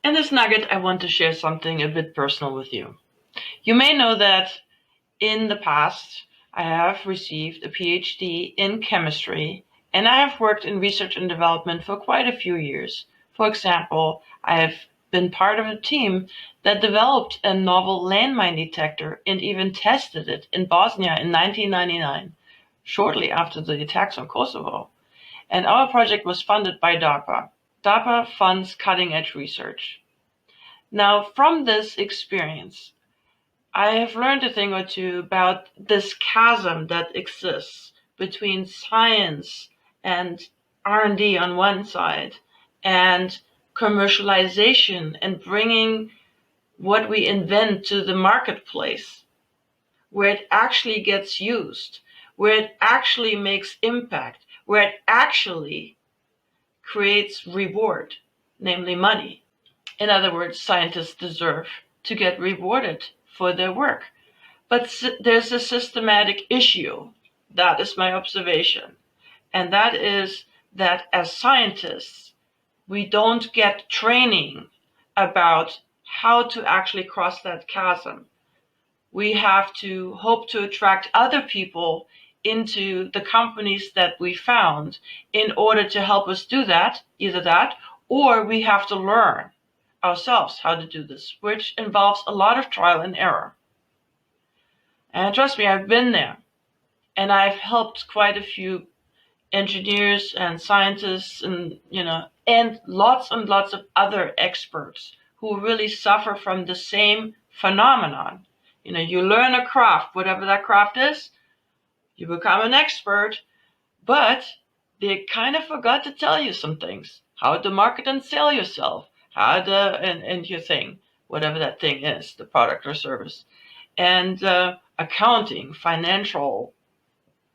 In this nugget, I want to share something a bit personal with you. You may know that in the past, I have received a Ph.D. in chemistry, and I have worked in research and development for quite a few years. For example, I have been part of a team that developed a novel landmine detector and even tested it in Bosnia in 1999, shortly after the attacks on Kosovo. And our project was funded by DARPA. DARPA funds cutting-edge research. Now, from this experience, I have learned a thing or two about this chasm that exists between science and R&D on one side and commercialization and bringing what we invent to the marketplace, where it actually gets used, where it actually makes impact, where it actually creates reward, namely money. In other words, scientists deserve to get rewarded for their work. But there's a systematic issue. That is my observation. And that is that as scientists, we don't get training about how to actually cross that chasm. We have to hope to attract other people into the companies that we found in order to help us do that, either that, or we have to learn ourselves how to do this, which involves a lot of trial and error. And trust me, I've been there, and I've helped quite a few engineers and scientists and lots and lots of other experts who really suffer from the same phenomenon. You learn a craft, whatever that craft is, you become an expert, but they kind of forgot to tell you some things. How to market and sell yourself, how to, and your thing, whatever that thing is, the product or service. And accounting, financial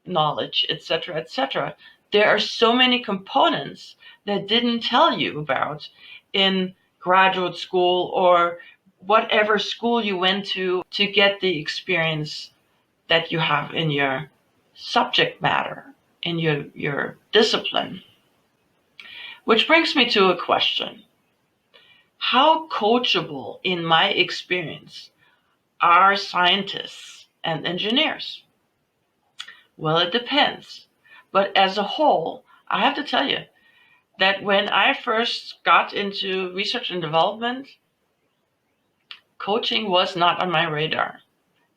knowledge, etc., etc. There are so many components that didn't tell you about in graduate school or whatever school you went to get the experience that you have in your subject matter, in your discipline. Which brings me to a question. How coachable, in my experience, are scientists and engineers? Well, it depends. But as a whole, I have to tell you that when I first got into research and development, coaching was not on my radar.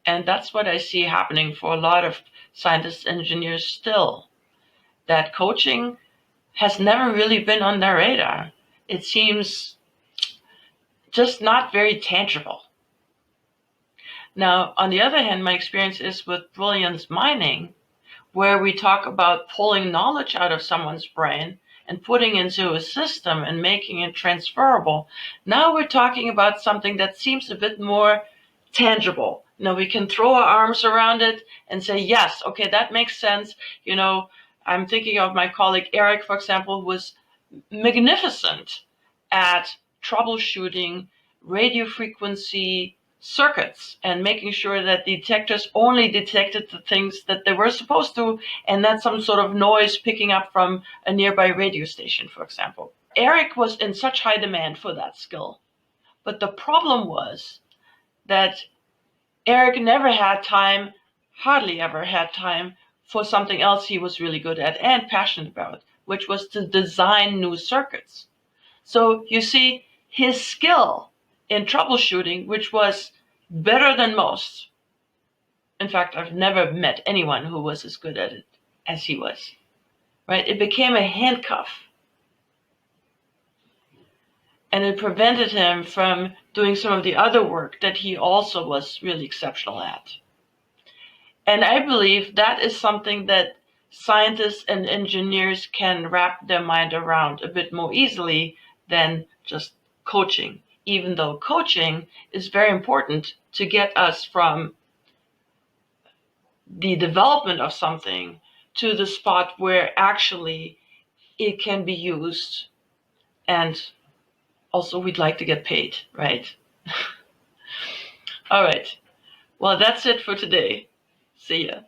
And that's what I see happening for a lot of scientists and engineers still. That coaching has never really been on their radar. It seems just not very tangible. Now, on the other hand, my experience is with Brilliance mining, where we talk about pulling knowledge out of someone's brain and putting into a system and making it transferable. Now we're talking about something that seems a bit more tangible. We can throw our arms around it and say, yes, okay, that makes sense. I'm thinking of my colleague Eric, for example, who was magnificent at troubleshooting radio frequency circuits and making sure that detectors only detected the things that they were supposed to, and not some sort of noise picking up from a nearby radio station, for example. Eric was in such high demand for that skill. But the problem was that Eric never had time, hardly ever had time, for something else he was really good at and passionate about, which was to design new circuits. So you see, his skill in troubleshooting, which was better than most. In fact, I've never met anyone who was as good at it as he was, right? It became a handcuff. And it prevented him from doing some of the other work that he also was really exceptional at. And I believe that is something that scientists and engineers can wrap their mind around a bit more easily than just coaching, even though coaching is very important to get us from the development of something to the spot where actually it can be used. And also we'd like to get paid, right? All right. Well, that's it for today. See ya.